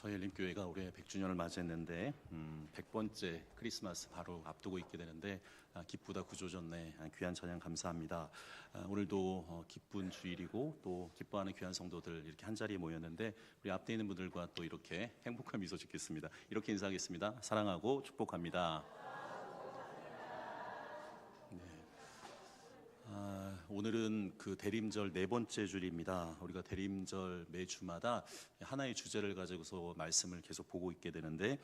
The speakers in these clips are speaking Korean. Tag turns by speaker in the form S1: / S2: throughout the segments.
S1: 저희 엘림교회가 올해 100주년을 맞이했는데 100번째 크리스마스 바로 앞두고 있게 되는데 기쁘다 구조졌네. 귀한 찬양 감사합니다. 오늘도 기쁜 주일이고 또 기뻐하는 귀한 성도들 이렇게 한자리에 모였는데 우리 앞에 있는 분들과 또 이렇게 행복한 미소 짓겠습니다. 이렇게 인사하겠습니다. 사랑하고 축복합니다. 오늘은 그 대림절 네 번째 주일입니다. 우리가 대림절 매 주마다 하나의 주제를 가지고서 말씀을 계속 보고 있게 되는데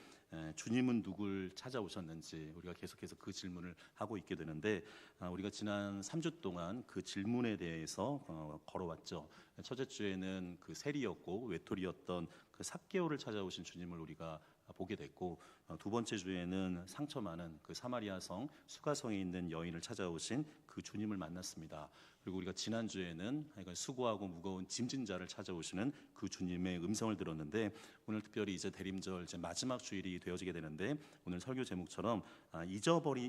S1: 주님은 누굴 찾아오셨는지 우리가 계속해서 그 질문을 하고 있게 되는데 우리가 지난 3주 동안 그 질문에 대해서 걸어왔죠. 첫째 주에는 그 세리였고 외톨이였던 그 삭개오를 찾아오신 주님을 우리가 보게 됐고, 두 번째 주에는 상처 많은 그 사마리아 성 수가성에 있는 여인을 찾아오신 그 주님을 만났습니다. 그리고 우리가 지난 주에는 수고하고 무거운 짐진 자를 찾아오시는 그 주님의 음성을 들었는데, 오늘 특별히 이제 대림절 이제 마지막 주일이 되어지게 되는데 오늘 설교 제목처럼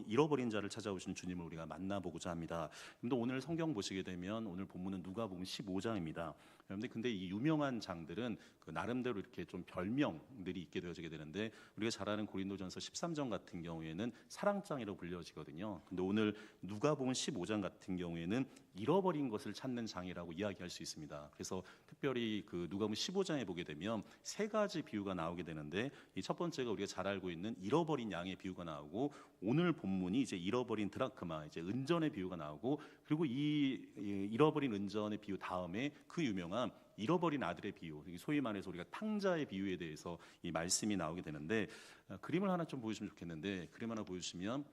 S1: 잃어버린 자를 찾아오시는 주님을 우리가 만나보고자 합니다. 그런데 오늘 성경 보시게 되면 오늘 본문은 누가복음 15장입니다. 여러분들 근데 이 유명한 장들은 그 나름대로 이렇게 좀 별명들이 있게 되어지게 되는데, 우리가 잘 아는 고린도전서 13장 같은 경우에는 사랑장이라고 불려지거든요. 근데 오늘 누가복음 15장 같은 경우에는 잃어버린 것을 찾는 장이라고 이야기할 수 있습니다. 그래서 특별히 그 누가복음 15장에 보게 되면 세 가지 비유가 나오게 되는데, 이 첫 번째가 우리가 잘 알고 있는 잃어버린 양의 비유가 나오고, 오늘 본문이 이제 잃어버린 드라크마, 이제 은전의 비유가 나오고, 그리고 이 잃어버린 은전의 비유 다음에 그 유명한 잃어버린 아들의 비유, 소위 말해서 우리가 탕자의 비유에 대해서 이 말씀이 나오게 되는데, 그림을 하나 좀 보여주시면 좋겠는데, 그림 하나 보여주시면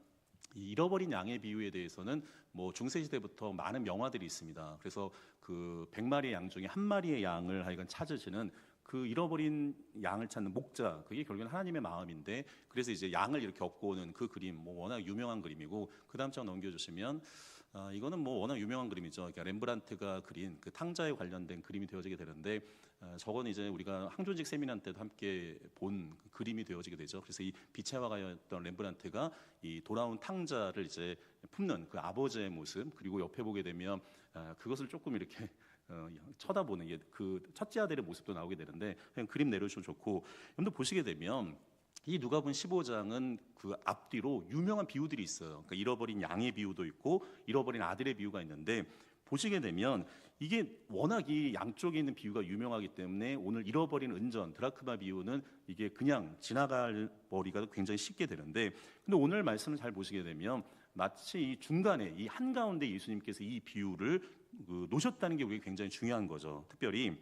S1: 이 잃어버린 양의 비유에 대해서는 뭐 중세 시대부터 많은 명화들이 있습니다. 그래서 그 100마리의 양 중에 한 마리의 양을 하여간 찾으시는 그 잃어버린 양을 찾는 목자, 그게 결국은 하나님의 마음인데, 그래서 이제 양을 이렇게 업고 오는 그 그림, 뭐 워낙 유명한 그림이고, 그 다음 장 넘겨주시면 이거는 뭐 워낙 유명한 그림이죠. 그러니까 렘브란트가 그린 그 탕자에 관련된 그림이 되어지게 되는데, 저건 이제 우리가 항존직 세미나 때도 함께 본 그림이 되어지게 되죠. 그래서 이 빛의 화가였던 렘브란트가 이 돌아온 탕자를 이제 품는 그 아버지의 모습, 그리고 옆에 보게 되면 그것을 조금 이렇게 쳐다보는 게 그 첫째 아들의 모습도 나오게 되는데, 그냥 그림 내려주셔도 좋고, 여러분들 보시게 되면 이 누가복음 15장은 그 앞뒤로 유명한 비유들이 있어요. 그러니까 잃어버린 양의 비유도 있고 잃어버린 아들의 비유가 있는데, 보시게 되면 이게 워낙 이 양쪽에 있는 비유가 유명하기 때문에 오늘 잃어버린 은전 드라크마 비유는 이게 그냥 지나갈 버리가 굉장히 쉽게 되는데, 근데 오늘 말씀을 잘 보시게 되면 마치 이 중간에 이 한가운데 예수님께서 이 비유를 놓으셨다는 게 우리에게 굉장히 중요한 거죠. 특별히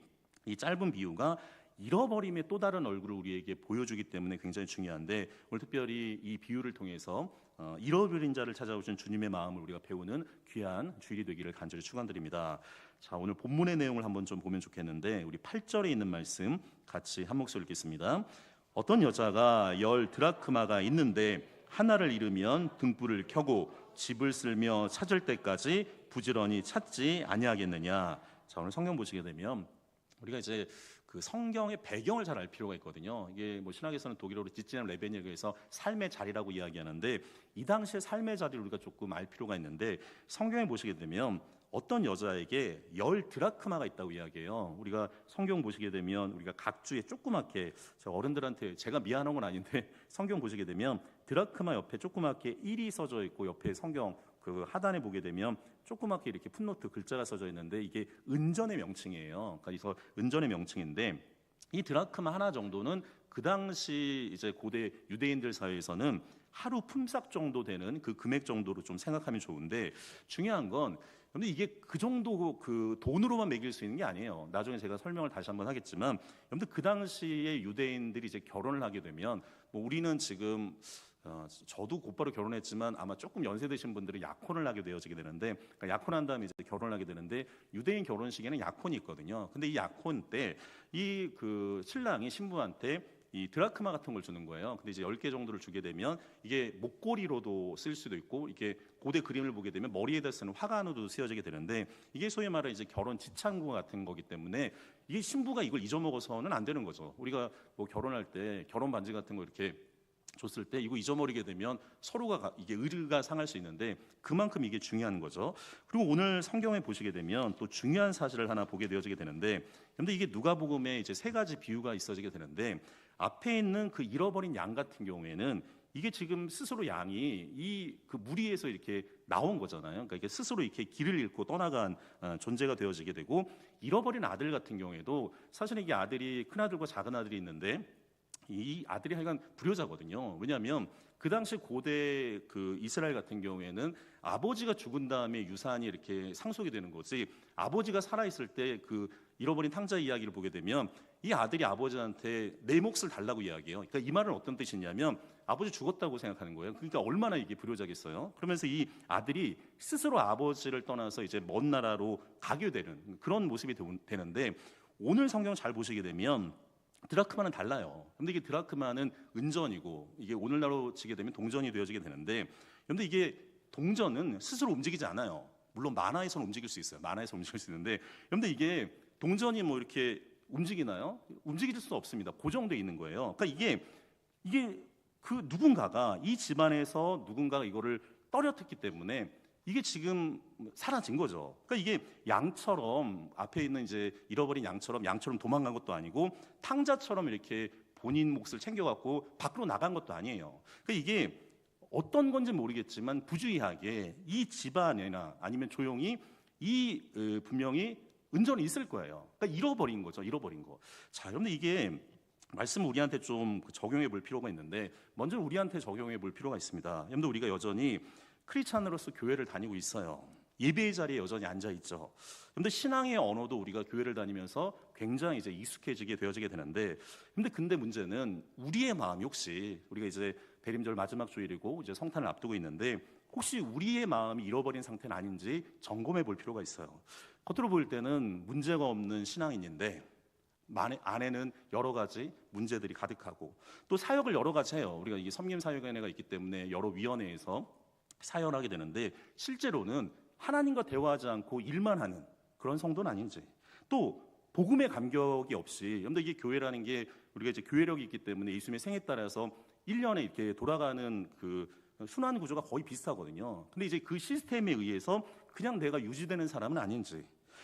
S1: 이 짧은 비유가 잃어버림의 또 다른 얼굴을 우리에게 보여주기 때문에 굉장히 중요한데, 오늘 특별히 이 비유를 통해서 잃어버린 자를 찾아오신 주님의 마음을 우리가 배우는 귀한 주일이 되기를 간절히 축원드립니다. 자, 오늘 본문의 내용을 한번 좀 보면 좋겠는데, 우리 8절에 있는 말씀 같이 한 목소리 읽겠습니다. 어떤 여자가 10 드라크마가 있는데 하나를 잃으면 등불을 켜고 집을 쓸며 찾을 때까지 부지런히 찾지 아니하겠느냐. 자, 오늘 성경 보시게 되면 우리가 이제 그 성경의 배경을 잘 알 필요가 있거든요. 이게 뭐 신학에서는 독일어로 지지남 레베니에서 삶의 자리라고 이야기하는데, 이 당시의 삶의 자리를 우리가 조금 알 필요가 있는데, 성경에 보시게 되면 어떤 여자에게 10 드라크마가 있다고 이야기해요. 우리가 성경 보시게 되면 우리가 각 주에 조그맣게, 어른들한테 제가 미안한 건 아닌데 성경 보시게 되면 드라크마 옆에 조그맣게 1이 써져 있고, 옆에 성경 그 하단에 보게 되면 조그맣게 이렇게 풋노트 글자가 써져 있는데, 이게 은전의 명칭이에요. 그래서 은전의 명칭인데, 이 드라크마 하나 정도는 그 당시 이제 고대 유대인들 사이에서는 하루 품삯 정도 되는 그 금액 정도로 좀 생각하면 좋은데, 중요한 건 근데 이게 그 정도 그 돈으로만 매길 수 있는 게 아니에요. 나중에 제가 설명을 다시 한번 하겠지만, 여러분들 그 당시에 유대인들이 이제 결혼을 하게 되면, 뭐 우리는 지금 저도 곧바로 결혼했지만 아마 조금 연세 드신 분들은 약혼을 하게 되어지게 되는데, 그러니까 약혼한 다음에 이제 결혼을 하게 되는데, 유대인 결혼식에는 약혼이 있거든요. 근데 이 약혼 때 이 그 신랑이 신부한테 이 드라크마 같은 걸 주는 거예요. 근데 이제 10개 정도를 주게 되면 이게 목걸이로도 쓸 수도 있고, 이게 고대 그림을 보게 되면 머리에다 쓰는 화관으로도 쓰여지게 되는데, 이게 소위 말하는 이제 결혼 지창구 같은 거기 때문에 이게 신부가 이걸 잊어먹어서는 안 되는 거죠. 우리가 뭐 결혼할 때 결혼 반지 같은 거 이렇게 줬을 때 이거 잊어버리게 되면 서로가 이게 의리가 상할 수 있는데 그만큼 이게 중요한 거죠. 그리고 오늘 성경에 보시게 되면 또 중요한 사실을 하나 보게 되어지게 되는데, 근데 이게 누가복음에 이제 세 가지 비유가 있어지게 되는데, 앞에 있는 그 잃어버린 양 같은 경우에는 이게 지금 스스로 양이 이 그 무리에서 이렇게 나온 거잖아요. 그러니까 이게 스스로 이렇게 길을 잃고 떠나간 존재가 되어지게 되고, 잃어버린 아들 같은 경우에도 사실 이게 아들이 큰 아들과 작은 아들이 있는데 이 아들이 하여간 불효자거든요. 왜냐하면 그 당시 고대 그 이스라엘 같은 경우에는 아버지가 죽은 다음에 유산이 이렇게 상속이 되는 거지, 아버지가 살아있을 때 그 잃어버린 탕자 이야기를 보게 되면 이 아들이 아버지한테 내 몫을 달라고 이야기해요. 그러니까 이 말은 어떤 뜻이냐면 아버지 죽었다고 생각하는 거예요. 그러니까 얼마나 이게 불효자겠어요. 그러면서 이 아들이 스스로 아버지를 떠나서 이제 먼 나라로 가게 되는 그런 모습이 되는데, 오늘 성경 잘 보시게 되면 드라크마는 달라요. 근데 이게 드라크마는 은전이고 이게 오늘날로 치게 되면 동전이 되어지게 되는데, 근데 이게 동전은 스스로 움직이지 않아요. 물론 만화에서는 움직일 수 있어요. 만화에서 움직일 수 있는데, 근데 이게 동전이 뭐 이렇게 움직이나요? 움직일 수 없습니다. 고정되어 있는 거예요. 그러니까 이게 그 누군가가 이 집안에서 누군가가 이거를 떨어뜨렸기 때문에 이게 지금 사라진 거죠. 그러니까 이게 양처럼 앞에 있는 이제 잃어버린 양처럼 도망간 것도 아니고 탕자처럼 이렇게 본인 몫을 챙겨갖고 밖으로 나간 것도 아니에요. 그러니까 이게 어떤 건지 모르겠지만 부주의하게 이 집안이나 아니면 조용히 분명히 은전이 있을 거예요. 그러니까 잃어버린 거죠. 잃어버린 거. 자, 그런데 이게 말씀 우리한테 좀 적용해 볼 필요가 있는데, 먼저 우리한테 적용해 볼 필요가 있습니다. 여러분들 우리가 여전히 크리스찬으로서 교회를 다니고 있어요. 예배의 자리에 여전히 앉아 있죠. 그런데 신앙의 언어도 우리가 교회를 다니면서 굉장히 이제 익숙해지게 되어지게 되는데, 근데 문제는 우리의 마음이 혹시 우리가 이제 대림절 마지막 주일이고 이제 성탄을 앞두고 있는데 혹시 우리의 마음이 잃어버린 상태는 아닌지 점검해 볼 필요가 있어요. 겉으로 보일 때는 문제가 없는 신앙인인데 안에는 여러 가지 문제들이 가득하고 또 사역을 여러 가지 해요. 우리가 이게 섬김 사역위원회가 있기 때문에 여러 위원회에서 사역을 하게 되는데 실제로는 하나님과 대화하지 않고 일만 하는 그런 성도는 아닌지, 또 복음의 감격이 없이, 근데 이게 교회라는 게 우리가 이제 교회력이 있기 때문에 예수님의 생에 따라서 1년에 이렇게 돌아가는 그 순환 구조가 거의 비슷하거든요. 근데 이제 그 시스템에 의해서 그냥 내가 유지되는 사람은 아닌지,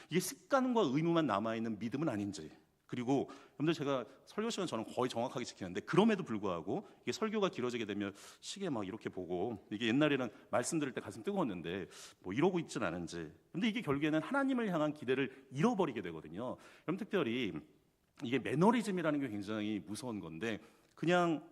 S1: 이게 습관과 의무만 남아있는 믿음은 아닌지, 그리고 여러분들 제가 설교 시간 저는 거의 정확하게 지키는데 그럼에도 불구하고 이게 설교가 길어지게 되면 시계 막 이렇게 보고, 이게 옛날에는 말씀 들을 때 가슴 뜨거웠는데 뭐 이러고 있진 않은지, 근데 이게 결국에는 하나님을 향한 기대를 잃어버리게 되거든요. 그럼 특별히 이게 매너리즘이라는 게 굉장히 무서운 건데, 그냥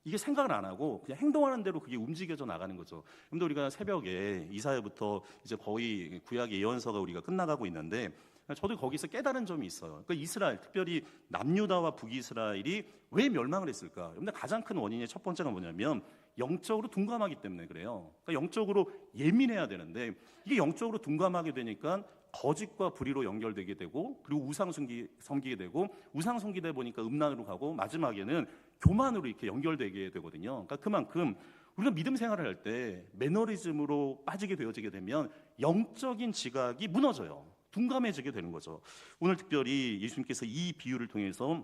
S1: 이게 생각을 안 하고 그냥 행동하는 대로 그게 움직여져 나가는 거죠. 그런데 우리가 새벽에 이사야부터 이제 거의 구약의 예언서가 우리가 끝나가고 있는데, 저도 거기서 깨달은 점이 있어요. 그러니까 이스라엘, 특별히 남유다와 북이스라엘이 왜 멸망을 했을까? 근데 가장 큰 원인의 첫 번째가 뭐냐면 영적으로 둔감하기 때문에 그래요. 그러니까 영적으로 예민해야 되는데 이게 영적으로 둔감하게 되니까 거짓과 불의로 연결되게 되고, 그리고 우상 섬기게 되고, 우상 섬기다 보니까 음란으로 가고, 마지막에는 교만으로 이렇게 연결되게 되거든요. 그러니까 그만큼 우리가 믿음 생활을 할 때 매너리즘으로 빠지게 되어지게 되면 영적인 지각이 무너져요. 둔감해지게 되는 거죠. 오늘 특별히 예수님께서 이 비유를 통해서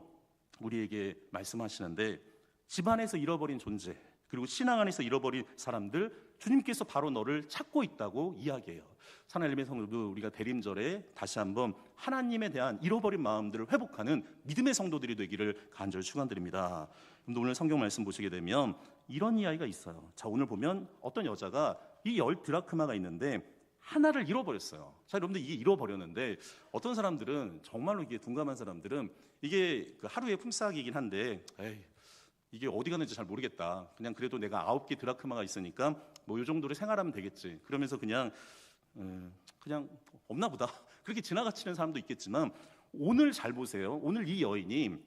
S1: 우리에게 말씀하시는데, 집안에서 잃어버린 존재, 그리고 신앙 안에서 잃어버린 사람들, 주님께서 바로 너를 찾고 있다고 이야기해요. 사랑하는 성도들, 우리가 대림절에 다시 한번 하나님에 대한 잃어버린 마음들을 회복하는 믿음의 성도들이 되기를 간절히 축원드립니다. 오늘 성경 말씀 보시게 되면 이런 이야기가 있어요. 자, 오늘 보면 어떤 여자가 이 10드라크마가 있는데 하나를 잃어버렸어요. 자, 여러분들 이게 잃어버렸는데 어떤 사람들은, 정말로 이게 둔감한 사람들은 이게 그 하루의 품삯이긴 한데, 에이, 이게 어디 갔는지 잘 모르겠다. 그냥 그래도 내가 9개 드라크마가 있으니까 뭐 이 정도로 생활하면 되겠지. 그러면서 그냥 없나 보다. 그렇게 지나가치는 사람도 있겠지만, 오늘 잘 보세요. 오늘 이 여인이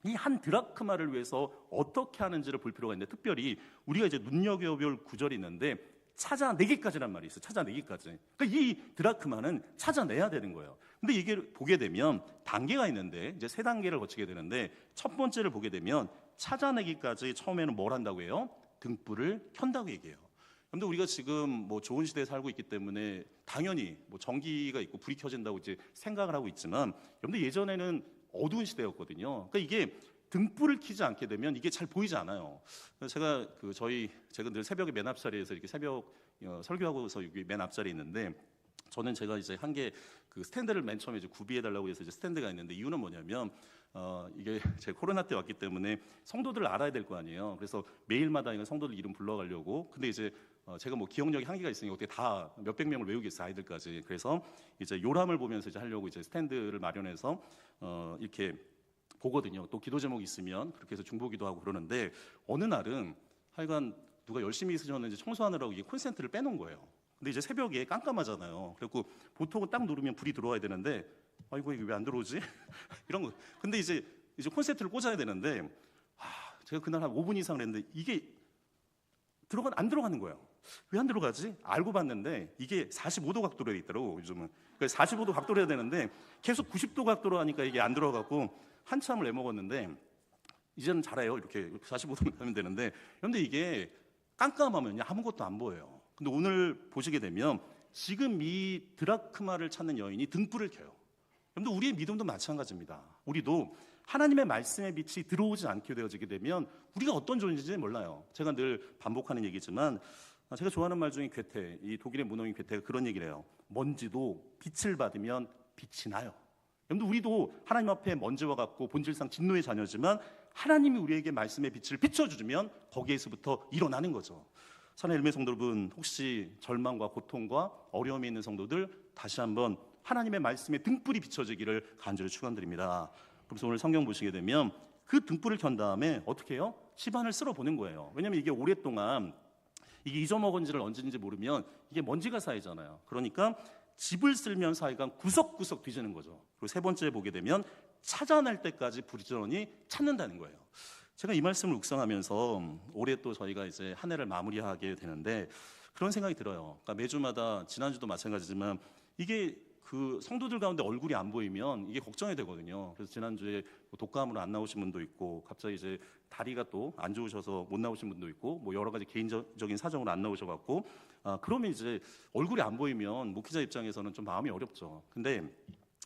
S1: 이 한 드라크마를 위해서 어떻게 하는지를 볼 필요가 있는데, 특별히 우리가 이제 눈여겨볼 구절이 있는데 찾아내기까지란 말이 있어요. 찾아내기까지. 그러니까 이 드라크마는 찾아내야 되는 거예요. 근데 이게 보게 되면 단계가 있는데 이제 3단계를 거치게 되는데, 첫 번째를 보게 되면 찾아내기까지 처음에는 뭘 한다고 해요? 등불을 켠다고 얘기해요. 근데 우리가 지금 뭐 좋은 시대에 살고 있기 때문에 당연히 뭐 전기가 있고 불이 켜진다고 이제 생각을 하고 있지만, 여러분들 예전에는 어두운 시대였거든요. 그러니까 이게 등불을 켜지 않게 되면 이게 잘 보이지 않아요. 그래서 제가 늘 새벽에 맨 앞자리에서 이렇게 새벽 설교하고서 여기 맨 앞자리에 있는데, 저는 제가 이제 한 개 그 스탠드를 맨 처음에 이제 구비해 달라고 해서 이제 스탠드가 있는데, 이유는 뭐냐면 이게 제가 코로나 때 왔기 때문에 성도들을 알아야 될 거 아니에요. 그래서 매일마다 이거 성도들 이름 불러가려고. 근데 이제 제가 뭐 기억력이 한계가 있으니까 어떻게 다 몇백 명을 외우겠어요, 아이들까지. 그래서 이제 요람을 보면서 이제 하려고 이제 스탠드를 마련해서 이렇게 보거든요. 또 기도 제목이 있으면 그렇게 해서 중보기도 하고 그러는데, 어느 날은 하여간 누가 열심히 있으셨는지 청소하느라고 이게 콘센트를 빼놓은 거예요. 근데 이제 새벽에 깜깜하잖아요. 그래갖고 보통은 딱 누르면 불이 들어와야 되는데, 아이고 이게 왜 안 들어오지? 이런 거. 근데 이제 콘센트를 꽂아야 되는데, 제가 그날 한 5분 이상 했는데 이게 안 들어가는 거예요. 왜 안 들어가지? 알고 봤는데 이게 45도 각도로 돼 있더라고, 요즘은. 그래서 45도 각도로 해야 되는데 계속 90도 각도로 하니까 이게 안 들어가고 한참을 애먹었는데, 이제는 잘해요. 이렇게 45도 하면 되는데, 그런데 이게 깜깜하면 아무것도 안 보여요. 근데 오늘 보시게 되면 지금 이 드라크마를 찾는 여인이 등불을 켜요. 여러분들, 우리의 믿음도 마찬가지입니다. 우리도 하나님의 말씀의 빛이 들어오지 않게 되어지게 되면 우리가 어떤 존재인지 몰라요. 제가 늘 반복하는 얘기지만, 제가 좋아하는 말 중에 괴테, 이 독일의 문호인 괴테가 그런 얘기를 해요. 먼지도 빛을 받으면 빛이 나요. 여러분들, 우리도 하나님 앞에 먼지와 같고 본질상 진노의 자녀지만 하나님이 우리에게 말씀의 빛을 비춰주면 거기에서부터 일어나는 거죠. 사랑하는 엘메 성도 여러분, 혹시 절망과 고통과 어려움이 있는 성도들, 다시 한번 하나님의 말씀에 등불이 비춰지기를 간절히 축원드립니다. 그래서 오늘 성경 보시게 되면 그 등불을 켠 다음에 어떻게 해요? 집안을 쓸어보는 거예요. 왜냐하면 이게 오랫동안 이게 잊어먹은지를 언제인지 모르면 이게 먼지가 쌓이잖아요. 그러니까 집을 쓸면서 하여간 구석구석 뒤지는 거죠. 그리고 세 번째 보게 되면 찾아낼 때까지 부지런히 찾는다는 거예요. 제가 이 말씀을 묵상하면서 올해 또 저희가 이제 한 해를 마무리하게 되는데 그런 생각이 들어요. 그러니까 매주마다, 지난주도 마찬가지지만 이게 그 성도들 가운데 얼굴이 안 보이면 이게 걱정이 되거든요. 그래서 지난주에 독감으로 안 나오신 분도 있고, 갑자기 이제 다리가 또 안 좋으셔서 못 나오신 분도 있고, 뭐 여러 가지 개인적인 사정으로 안 나오셔갖고, 그러면 이제 얼굴이 안 보이면 목회자 입장에서는 좀 마음이 어렵죠. 근데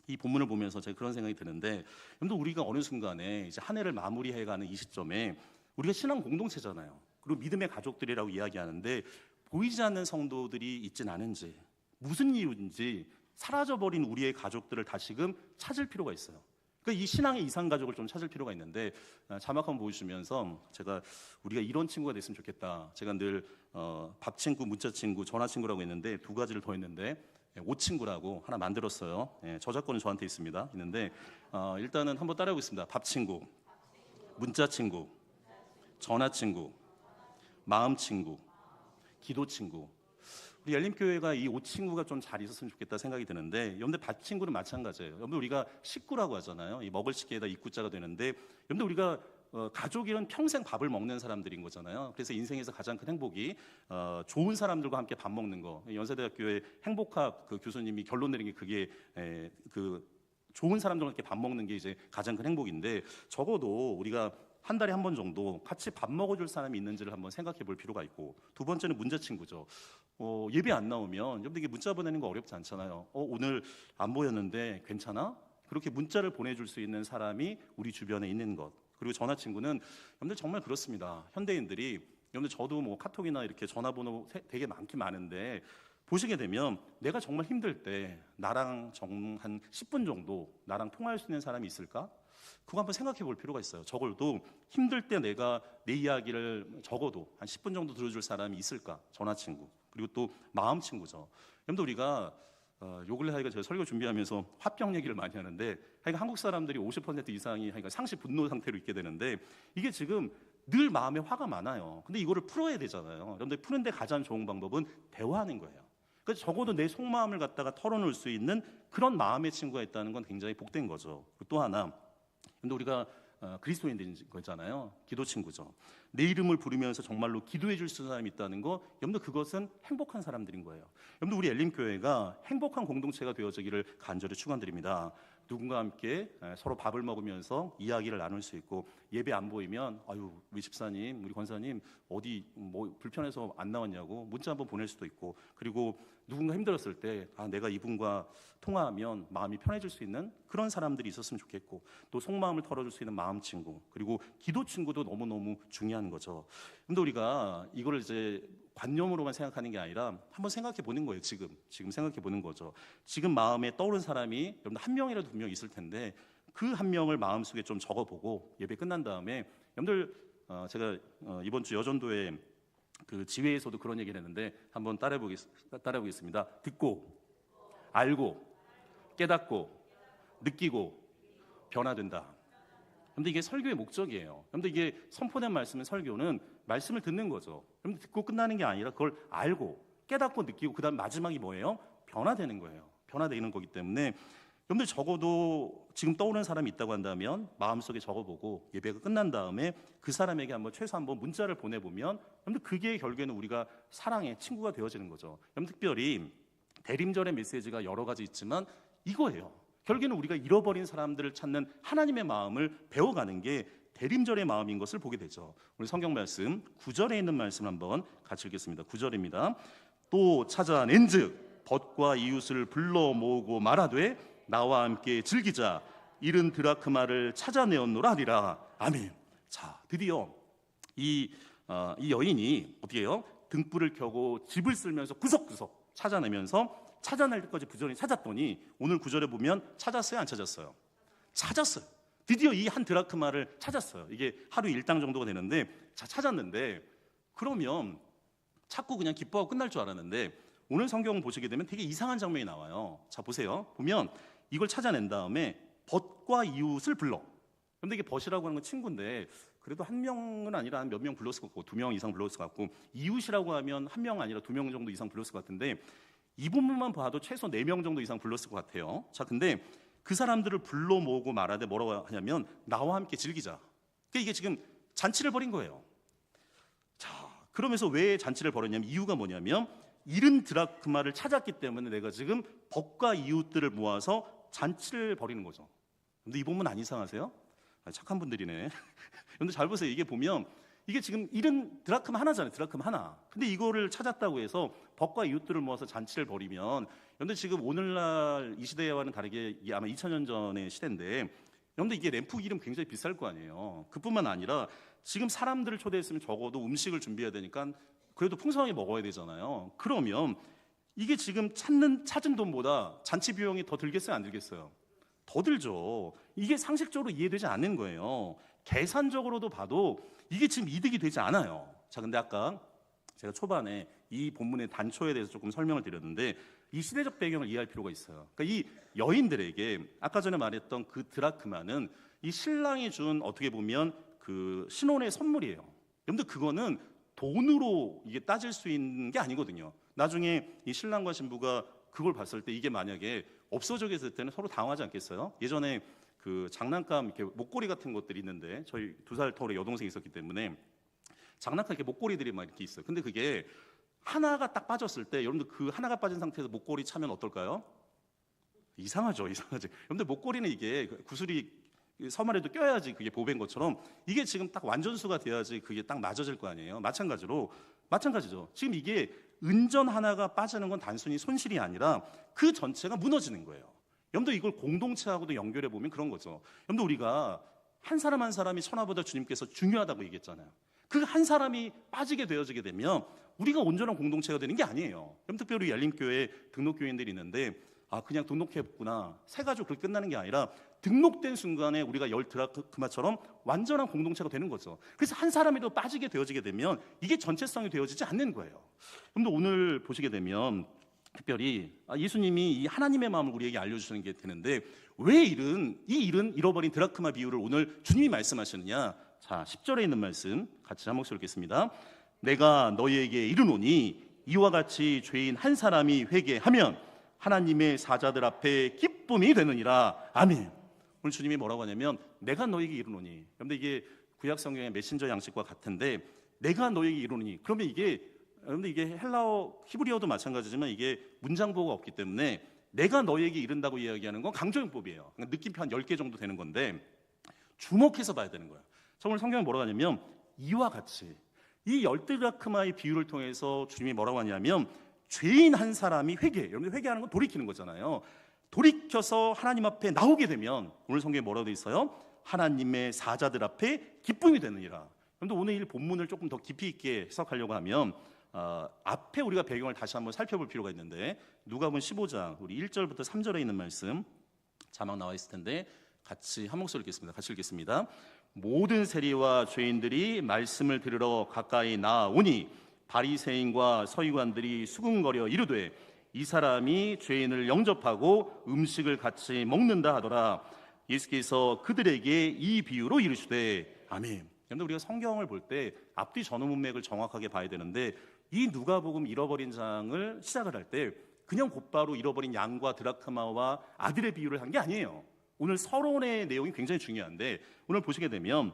S1: 이 본문을 보면서 제가 그런 생각이 드는데, 여러분들, 우리가 어느 순간에 이제 한 해를 마무리해가는 이 시점에 우리가 신앙 공동체잖아요. 그리고 믿음의 가족들이라고 이야기하는데, 보이지 않는 성도들이 있진 않은지, 무슨 이유인지 사라져버린 우리의 가족들을 다시금 찾을 필요가 있어요. 그러니까 이 신앙의 이상 가족을 좀 찾을 필요가 있는데, 자막 한번 보여주시면서 우리가 이런 친구가 됐으면 좋겠다. 제가 늘 밥 친구, 문자 친구, 전화 친구라고 했는데 두 가지를 더 했는데 옷 친구라고 하나 만들었어요. 저작권은 저한테 있는데 일단은 한번 따라해 보겠습니다. 밥 친구, 문자 친구, 전화 친구, 마음 친구, 기도 친구. 우리 열림교회가 이 옷 친구가 좀 잘 있었으면 좋겠다 생각이 드는데, 여러분들 밥 친구는 마찬가지예요. 여러분들, 우리가 식구라고 하잖아요. 이 먹을 식기에다 입구자가 되는데, 여러분들, 우리가 가족이란 평생 밥을 먹는 사람들인 거잖아요. 그래서 인생에서 가장 큰 행복이 좋은 사람들과 함께 밥 먹는 거. 연세대학교의 행복학 그 교수님이 결론 내린 게 그게 그 좋은 사람들과 함께 밥 먹는 게 이제 가장 큰 행복인데, 적어도 우리가 한 달에 한 번 정도 같이 밥 먹어줄 사람이 있는지를 한번 생각해 볼 필요가 있고, 두 번째는 문자 친구죠. 예배 안 나오면 여러분들 이게 문자 보내는 거 어렵지 않잖아요. 오늘 안 보였는데 괜찮아? 그렇게 문자를 보내줄 수 있는 사람이 우리 주변에 있는 것. 그리고 전화 친구는 여러분들 정말 그렇습니다. 현대인들이, 여러분들 저도 뭐 카톡이나 이렇게 전화번호 되게 많긴 많은데, 보시게 되면 내가 정말 힘들 때 나랑 한 10분 정도 나랑 통화할 수 있는 사람이 있을까? 그거 한번 생각해 볼 필요가 있어요. 적어도 힘들 때 내가 내 이야기를 적어도 한 10분 정도 들어줄 사람이 있을까? 전화 친구. 그리고 또 마음 친구죠. 여러분들, 우리가 요 근래 하여간 제가 설교 준비하면서 화병 얘기를 많이 하는데, 하여간 한국 사람들이 50% 이상이 하여간 상시 분노 상태로 있게 되는데, 이게 지금 늘 마음에 화가 많아요. 근데 이거를 풀어야 되잖아요. 여러분들, 푸는데 가장 좋은 방법은 대화하는 거예요. 그래서 적어도 내 속마음을 갖다가 털어놓을 수 있는 그런 마음의 친구가 있다는 건 굉장히 복된 거죠. 또 하나, 근데 우리가 그리스도인들인 거잖아요. 기도 친구죠. 내 이름을 부르면서 정말로 기도해 줄 수 있는 사람이 있다는 거, 여러분들, 그것은 행복한 사람들인 거예요. 여러분들, 우리 엘림교회가 행복한 공동체가 되어지기를 간절히 축원드립니다. 누군가 함께 서로 밥을 먹으면서 이야기를 나눌 수 있고, 예배 안 보이면 아유 우리 집사님, 우리 권사님 어디 뭐 불편해서 안 나왔냐고 문자 한번 보낼 수도 있고, 그리고 누군가 힘들었을 때 내가 이분과 통화하면 마음이 편해질 수 있는 그런 사람들이 있었으면 좋겠고, 또 속마음을 털어줄 수 있는 마음 친구, 그리고 기도 친구도 너무너무 중요한 거죠. 근데 우리가 이거를 이제 관념으로만 생각하는 게 아니라 한번 생각해 보는 거예요. 지금 생각해 보는 거죠. 지금 마음에 떠오른 사람이 여러분 한 명이라도 두 명 있을 텐데, 그 한 명을 마음속에 좀 적어보고 예배 끝난 다음에, 여러분들 제가 이번 주 여전도에 그 지회에서도 그런 얘기를 했는데 한번 따라해보겠습니다. 듣고, 알고, 깨닫고, 느끼고, 변화된다. 근데 이게 설교의 목적이에요. 근데 이게 선포된 말씀은, 설교는 말씀을 듣는 거죠. 그럼 듣고 끝나는 게 아니라 그걸 알고, 깨닫고, 느끼고, 그다음 마지막이 뭐예요? 변화되는 거예요. 변화되는 거기 때문에 여러분들 적어도 지금 떠오르는 사람이 있다고 한다면 마음속에 적어보고 예배가 끝난 다음에 그 사람에게 최소 한번 문자를 보내보면, 여러분들 그게 결국에는 우리가 사랑의 친구가 되어지는 거죠. 여러분 특별히 대림절의 메시지가 여러 가지 있지만 이거예요. 결국에는 우리가 잃어버린 사람들을 찾는 하나님의 마음을 배워가는 게 대림절의 마음인 것을 보게 되죠. 우리 성경 말씀 9절에 있는 말씀 한번 같이 읽겠습니다. 9절입니다. 또 찾아낸즉 벗과 이웃을 불러 모으고 말하되 나와 함께 즐기자. 잃은 드라크마를 찾아내었노라 하리라. 아멘. 자, 드디어 이 여인이 어떻게 해요? 등불을 켜고 집을 쓸면서 구석구석 찾아내면서 찾아낼 때까지 부지런히 찾았더니, 오늘 구절에 보면 찾았어요, 안 찾았어요? 찾았어요. 드디어 이 한 드라크마를 찾았어요. 이게 하루 일당 정도가 되는데, 찾았는데, 그러면 찾고 그냥 기뻐하고 끝날 줄 알았는데, 오늘 성경 보시게 되면 되게 이상한 장면이 나와요. 자, 보세요. 보면 이걸 찾아낸 다음에 벗과 이웃을 불러. 그런데 이게 벗이라고 하는 건 친구인데, 그래도 한 명은 아니라 한 몇 명 불렀을 것 같고, 2명 이상 불렀을 것 같고, 이웃이라고 하면 한 명 아니라 2명 정도 이상 불렀을 것 같은데, 이 부분만 봐도 최소 4명 정도 이상 불렀을 것 같아요. 자, 근데 그 사람들을 불러 모으고 말하되 뭐라고 하냐면 나와 함께 즐기자. 그러니까 이게 지금 잔치를 벌인 거예요. 자, 그러면서 왜 잔치를 벌였냐면, 이유가 뭐냐면 잃은 드라크마를 찾았기 때문에 내가 지금 벗과 이웃들을 모아서 잔치를 벌이는 거죠. 근데 이 부분 안 이상하세요? 착한 분들이네. 근데 잘 보세요. 이게 보면 이게 지금 잃은 드라크마 하나잖아요. 드라크마 하나. 근데 이거를 찾았다고 해서 벗과 이웃들을 모아서 잔치를 벌이면, 여러분들 지금 오늘날 이 시대와는 다르게 이게 아마 2000년 전의 시대인데, 여러분들 이게 램프 기름 굉장히 비쌀 거 아니에요. 그뿐만 아니라 지금 사람들을 초대했으면 적어도 음식을 준비해야 되니까 그래도 풍성하게 먹어야 되잖아요. 그러면 이게 지금 찾은 돈보다 잔치 비용이 더 들겠어요, 안 들겠어요? 더 들죠. 이게 상식적으로 이해되지 않는 거예요. 계산적으로도 봐도 이게 지금 이득이 되지 않아요. 자, 근데 아까 제가 초반에 이 본문의 단초에 대해서 조금 설명을 드렸는데, 이 시대적 배경을 이해할 필요가 있어요. 그러니까 이 여인들에게 아까 전에 말했던 그 드라크마는 이 신랑이 준, 어떻게 보면 그 신혼의 선물이에요. 여러분들 그거는 돈으로 이게 따질 수 있는 게 아니거든요. 나중에 이 신랑과 신부가 그걸 봤을 때 이게 만약에 없어져 있을 때는 서로 당하지 않겠어요? 예전에 그 장난감 이렇게 목걸이 같은 것들이 있는데, 저희 2살 터울의 여동생이 있었기 때문에 장난감 이렇게 목걸이들이 막 이렇게 있어요. 근데 그게 하나가 딱 빠졌을 때, 여러분들 그 하나가 빠진 상태에서 목걸이 차면 어떨까요? 이상하죠. 여러분들 목걸이는 이게 구슬이 서말에도 껴야지 그게 보배인 것처럼, 이게 지금 딱 완전수가 돼야지 그게 딱 맞아질 거 아니에요. 마찬가지죠. 지금 이게 은전 하나가 빠지는 건 단순히 손실이 아니라 그 전체가 무너지는 거예요. 여러분들 이걸 공동체하고도 연결해 보면 그런 거죠. 여러분들 우리가 한 사람 한 사람이 천하보다 주님께서 중요하다고 얘기했잖아요. 그 한 사람이 빠지게 되어지게 되면 우리가 온전한 공동체가 되는 게 아니에요. 그럼 특별히 열림교회 등록교인들이 있는데, 그냥 등록했구나, 새 가지고 그렇게 끝나는 게 아니라 등록된 순간에 우리가 10드라크마처럼 완전한 공동체가 되는 거죠. 그래서 한 사람이라도 빠지게 되어지게 되면 이게 전체성이 되어지지 않는 거예요. 그런데 오늘 보시게 되면 특별히 예수님이 이 하나님의 마음을 우리에게 알려주시는 게 되는데, 왜 잃어버린 드라크마 비유를 오늘 주님이 말씀하시느냐. 자, 10절에 있는 말씀 같이 한 목소리 읽겠습니다. 내가 너희에게 이르노니 이와 같이 죄인 한 사람이 회개하면 하나님의 사자들 앞에 기쁨이 되느니라. 아멘. 오늘 주님이 뭐라고 하냐면 내가 너희에게 이르노니. 그런데 이게 구약 성경의 메신저 양식과 같은데, 내가 너희에게 이르노니, 그러면 이게 여러분들 이게 헬라어 히브리어도 마찬가지지만 이게 문장보가 없기 때문에 내가 너에게 이른다고 이야기하는 건 강조용법이에요. 그러니까 느낌표 한 10개 정도 되는 건데 주목해서 봐야 되는 거예요. 자, 오늘 성경에 뭐라고 하냐면 이와 같이 이 열드라크마의 비유를 통해서 주님이 뭐라고 하냐면 죄인 한 사람이 여러분들 회개하는 건 돌이키는 거잖아요. 돌이켜서 하나님 앞에 나오게 되면 오늘 성경에 뭐라고 돼 있어요? 하나님의 사자들 앞에 기쁨이 되느니라. 그런데 오늘 이 본문을 조금 더 깊이 있게 해석하려고 하면 앞에 우리가 배경을 다시 한번 살펴볼 필요가 있는데 누가복음 15장 우리 1절부터 3절에 있는 말씀 자막 나와 있을 텐데 같이 한 목소리 읽겠습니다. 같이 읽겠습니다. 모든 세리와 죄인들이 말씀을 들으러 가까이 나오니 바리새인과 서기관들이 수군거려 이르되 이 사람이 죄인을 영접하고 음식을 같이 먹는다 하더라. 예수께서 그들에게 이 비유로 이르시되 아멘. 그런데 우리가 성경을 볼 때 앞뒤 전후 문맥을 정확하게 봐야 되는데 이 누가복음 잃어버린 장을 시작을 할 때 그냥 곧바로 잃어버린 양과 드라크마와 아들의 비유를 한 게 아니에요. 오늘 서론의 내용이 굉장히 중요한데 오늘 보시게 되면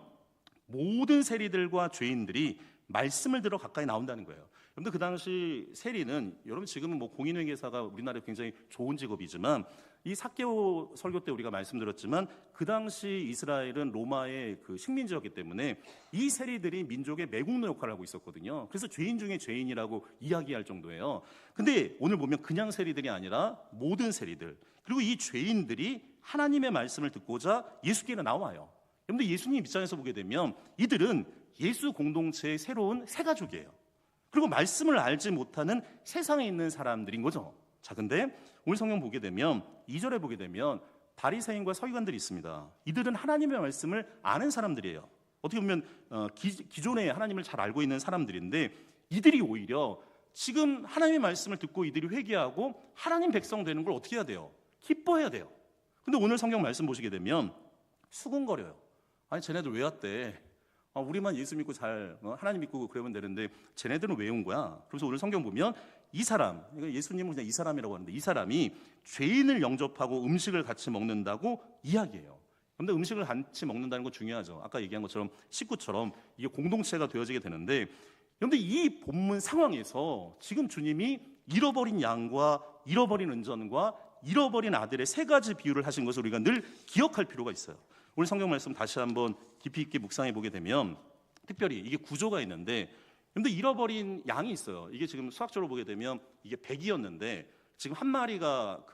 S1: 모든 세리들과 죄인들이 말씀을 들어 가까이 나온다는 거예요. 여러분들 그 당시 세리는 여러분 지금은 뭐 공인회계사가 우리나라에 굉장히 좋은 직업이지만 이 삭개오 설교 때 우리가 말씀드렸지만 그 당시 이스라엘은 로마의 그 식민지였기 때문에 이 세리들이 민족의 매국노 역할을 하고 있었거든요. 그래서 죄인 중에 죄인이라고 이야기할 정도예요. 근데 오늘 보면 그냥 세리들이 아니라 모든 세리들 그리고 이 죄인들이 하나님의 말씀을 듣고자 예수께로 나와요. 그런데 예수님 입장에서 보게 되면 이들은 예수 공동체의 새로운 새 가족이에요. 그리고 말씀을 알지 못하는 세상에 있는 사람들인 거죠. 자, 근데 오늘 성경 보게 되면 2절에 보게 되면 바리새인과 서기관들이 있습니다. 이들은 하나님의 말씀을 아는 사람들이에요. 어떻게 보면 기존에 하나님을 잘 알고 있는 사람들인데 이들이 오히려 지금 하나님의 말씀을 듣고 이들이 회개하고 하나님 백성 되는 걸 어떻게 해야 돼요? 기뻐해야 돼요. 근데 오늘 성경 말씀 보시게 되면 수군거려요. 아니 쟤네들 왜 왔대? 우리만 예수 믿고 하나님 믿고 그러면 되는데 쟤네들은 왜 온 거야? 그래서 오늘 성경 보면 이 사람, 예수님은 그냥 이 사람이라고 하는데 이 사람이 죄인을 영접하고 음식을 같이 먹는다고 이야기해요. 그런데 음식을 같이 먹는다는 거 중요하죠. 아까 얘기한 것처럼 식구처럼 이게 공동체가 되어지게 되는데 그런데 이 본문 상황에서 지금 주님이 잃어버린 양과 잃어버린 은전과 잃어버린 아들의 세 가지 비유를 하신 것을 우리가 늘 기억할 필요가 있어요. 오늘 성경 말씀 다시 한번 깊이 있게 묵상해 보게 되면 특별히 이게 구조가 있는데 근데 잃어버린 양이 있어요. 이게 지금 수학적으로 보게 되면 이게 100이었는데 지금 한 마리가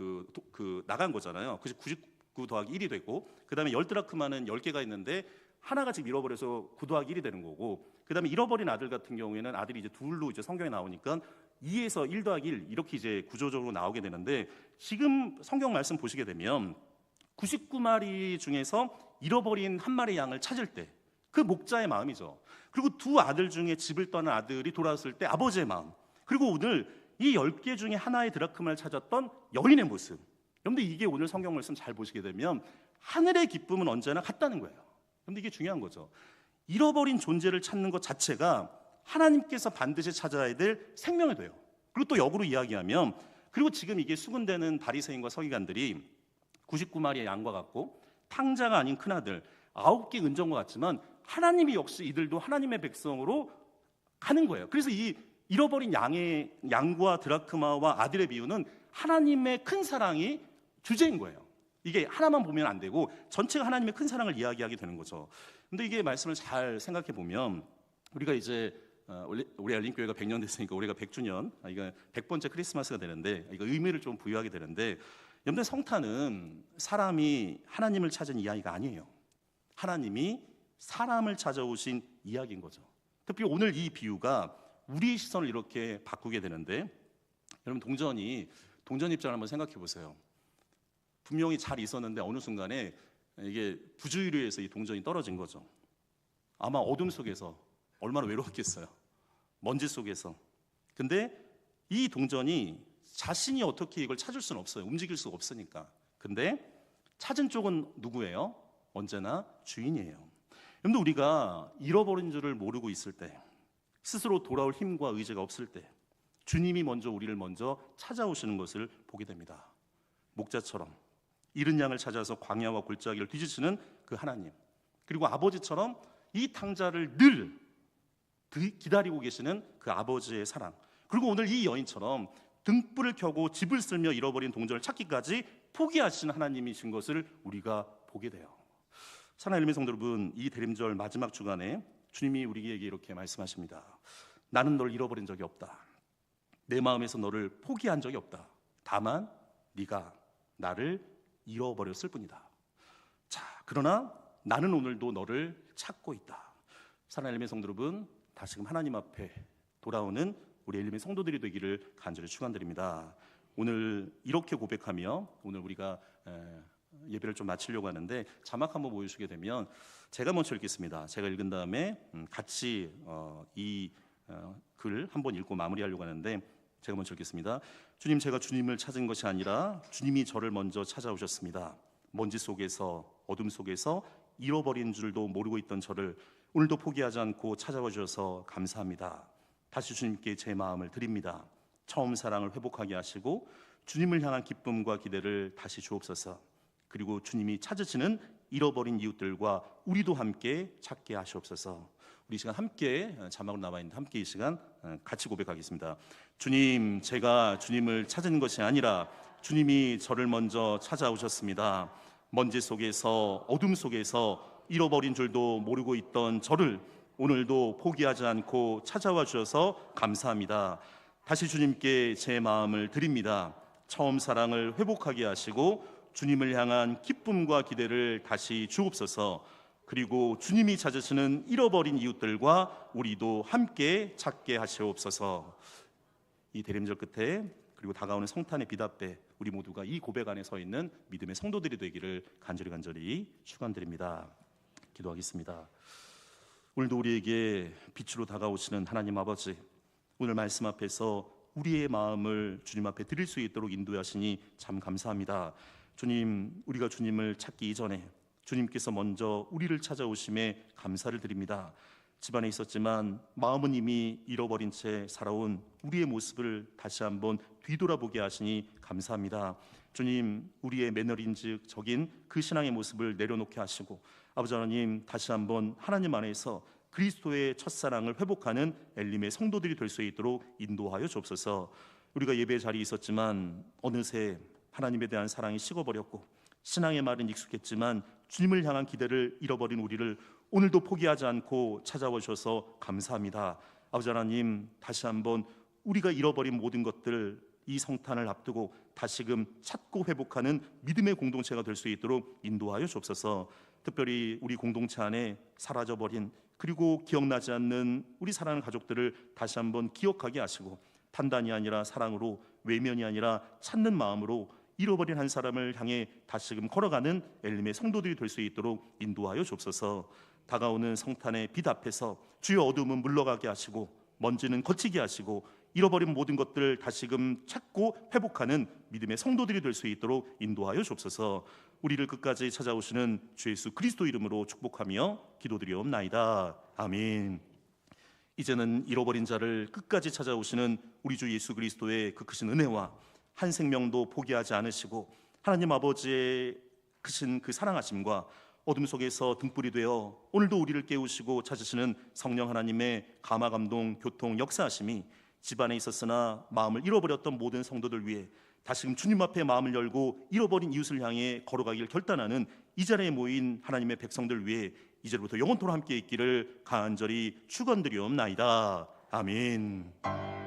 S1: 나간 거잖아요. 그래서 99 더하기 1이 되고 그다음에 10드라크마는 10개가 있는데 하나가 지금 잃어버려서 9 더하기 1이 되는 거고 그다음에 잃어버린 아들 같은 경우에는 아들이 이제 둘로 이제 성경에 나오니까 2에서 1 더하기 1 이렇게 이제 구조적으로 나오게 되는데 지금 성경 말씀 보시게 되면 99마리 중에서 잃어버린 한 마리 양을 찾을 때 그 목자의 마음이죠. 그리고 두 아들 중에 집을 떠난 아들이 돌아왔을 때 아버지의 마음. 그리고 오늘 이 10개 중에 하나의 드라크마를 찾았던 여인의 모습. 여러분들 이게 오늘 성경 말씀 잘 보시게 되면 하늘의 기쁨은 언제나 같다는 거예요. 그런데 이게 중요한 거죠. 잃어버린 존재를 찾는 것 자체가 하나님께서 반드시 찾아야 될 생명이 돼요. 그리고 또 역으로 이야기하면 그리고 지금 이게 수군되는 바리새인과 서기관들이 99마리의 양과 같고 탕자가 아닌 큰아들 9개 은정과 같지만 하나님이 역시 이들도 하나님의 백성으로 가는 거예요. 그래서 이 잃어버린 양과 드라크마와 아들의 비유는 하나님의 큰 사랑이 주제인 거예요. 이게 하나만 보면 안 되고 전체가 하나님의 큰 사랑을 이야기하게 되는 거죠. 근데 이게 말씀을 잘 생각해 보면 우리가 이제 우리 알림교회가 100년 됐으니까 올해가 100주년, 이거 100번째 크리스마스가 되는데 이거 의미를 좀 부여하게 되는데 여러분들 성탄은 사람이 하나님을 찾은 이야기가 아니에요. 하나님이 사람을 찾아오신 이야기인 거죠. 특히 오늘 이 비유가 우리의 시선을 이렇게 바꾸게 되는데 여러분 동전 입장을 한번 생각해 보세요. 분명히 잘 있었는데 어느 순간에 이게 부주의로 해서 이 동전이 떨어진 거죠. 아마 어둠 속에서 얼마나 외로웠겠어요. 먼지 속에서. 근데 이 동전이 자신이 어떻게 이걸 찾을 수는 없어요. 움직일 수가 없으니까. 근데 찾은 쪽은 누구예요? 언제나 주인이에요. 그런데 우리가 잃어버린 줄을 모르고 있을 때, 스스로 돌아올 힘과 의지가 없을 때 주님이 우리를 먼저 찾아오시는 것을 보게 됩니다. 목자처럼 잃은 양을 찾아서 광야와 골짜기를 뒤지시는 그 하나님, 그리고 아버지처럼 이 탕자를 늘 기다리고 계시는 그 아버지의 사랑, 그리고 오늘 이 여인처럼 등불을 켜고 집을 쓸며 잃어버린 동전을 찾기까지 포기하신 하나님이신 것을 우리가 보게 돼요. 사랑하는 엘리멘 성도 여러분, 이 대림절 마지막 주간에 주님이 우리에게 이렇게 말씀하십니다. 나는 널 잃어버린 적이 없다. 내 마음에서 너를 포기한 적이 없다. 다만 네가 나를 잃어버렸을 뿐이다. 자, 그러나 나는 오늘도 너를 찾고 있다. 사랑하는 엘리멘 성도 여러분, 다시금 하나님 앞에 돌아오는 우리 엘리멘 성도들이 되기를 간절히 축원드립니다. 오늘 이렇게 고백하며 오늘 우리가 예배를 좀 마치려고 하는데, 자막 한번 보여주시게 되면 제가 먼저 읽겠습니다. 제가 읽은 다음에 같이 이 글 한번 읽고 마무리하려고 하는데, 제가 먼저 읽겠습니다. 주님, 제가 주님을 찾은 것이 아니라 주님이 저를 먼저 찾아오셨습니다. 먼지 속에서, 어둠 속에서 잃어버린 줄도 모르고 있던 저를 오늘도 포기하지 않고 찾아와 주셔서 감사합니다. 다시 주님께 제 마음을 드립니다. 처음 사랑을 회복하게 하시고 주님을 향한 기쁨과 기대를 다시 주옵소서. 그리고 주님이 찾으시는 잃어버린 이웃들과 우리도 함께 찾게 하시옵소서. 우리 이 시간 함께, 자막으로 나와 있는데 함께 이 시간 같이 고백하겠습니다. 주님, 제가 주님을 찾은 것이 아니라 주님이 저를 먼저 찾아오셨습니다. 먼지 속에서, 어둠 속에서 잃어버린 줄도 모르고 있던 저를 오늘도 포기하지 않고 찾아와 주셔서 감사합니다. 다시 주님께 제 마음을 드립니다. 처음 사랑을 회복하게 하시고 주님을 향한 기쁨과 기대를 다시 주옵소서. 그리고 주님이 찾으시는 잃어버린 이웃들과 우리도 함께 찾게 하시옵소서. 이 대림절 끝에 그리고 다가오는 성탄의 빛 앞에 우리 모두가 이 고백 안에 서 있는 믿음의 성도들이 되기를 간절히 축원드립니다. 기도하겠습니다. 오늘도 우리에게 빛으로 다가오시는 하나님 아버지, 오늘 말씀 앞에서 우리의 마음을 주님 앞에 드릴 수 있도록 인도하시니 참 감사합니다. 주님, 우리가 주님을 찾기 이전에 주님께서 먼저 우리를 찾아오심에 감사를 드립니다. 집안에 있었지만 마음은 이미 잃어버린 채 살아온 우리의 모습을 다시 한번 뒤돌아보게 하시니 감사합니다. 주님, 우리의 매너린즉 적인 그 신앙의 모습을 내려놓게 하시고, 아버지 하나님, 다시 한번 하나님 안에서 그리스도의 첫사랑을 회복하는 엘림의 성도들이 될 수 있도록 인도하여 주옵소서. 우리가 예배 자리에 있었지만 어느새 하나님에 대한 사랑이 식어버렸고 신앙의 말은 익숙했지만 주님을 향한 기대를 잃어버린 우리를 오늘도 포기하지 않고 찾아와 주셔서 감사합니다. 아버지 하나님, 다시 한번 우리가 잃어버린 모든 것들, 이 성탄을 앞두고 다시금 찾고 회복하는 믿음의 공동체가 될 수 있도록 인도하여 주옵소서. 특별히 우리 공동체 안에 사라져버린, 그리고 기억나지 않는 우리 사랑하는 가족들을 다시 한번 기억하게 하시고, 판단이 아니라 사랑으로, 외면이 아니라 찾는 마음으로 잃어버린 한 사람을 향해 다시금 걸어가는 엘림의 성도들이 될 수 있도록 인도하여 주옵소서. 다가오는 성탄의 빛 앞에서 주의 어둠은 물러가게 하시고 먼지는 거치게 하시고 잃어버린 모든 것들을 다시금 찾고 회복하는 믿음의 성도들이 될 수 있도록 인도하여 주옵소서. 우리를 끝까지 찾아오시는 주 예수 그리스도 이름으로 축복하며 기도드리옵나이다. 아멘. 이제는 잃어버린 자를 끝까지 찾아오시는 우리 주 예수 그리스도의 그 크신 은혜와 한 생명도 포기하지 않으시고 하나님 아버지의 크신 그 사랑하심과 어둠 속에서 등불이 되어 오늘도 우리를 깨우시고 찾으시는 성령 하나님의 감화 감동 교통 역사하심이 집안에 있었으나 마음을 잃어버렸던 모든 성도들 위해 다시금 주님 앞에 마음을 열고 잃어버린 이웃을 향해 걸어가길 결단하는 이 자리에 모인 하나님의 백성들 위해 이제부터 영원토록 함께 있기를 간절히 축원드리옵나이다. 아멘.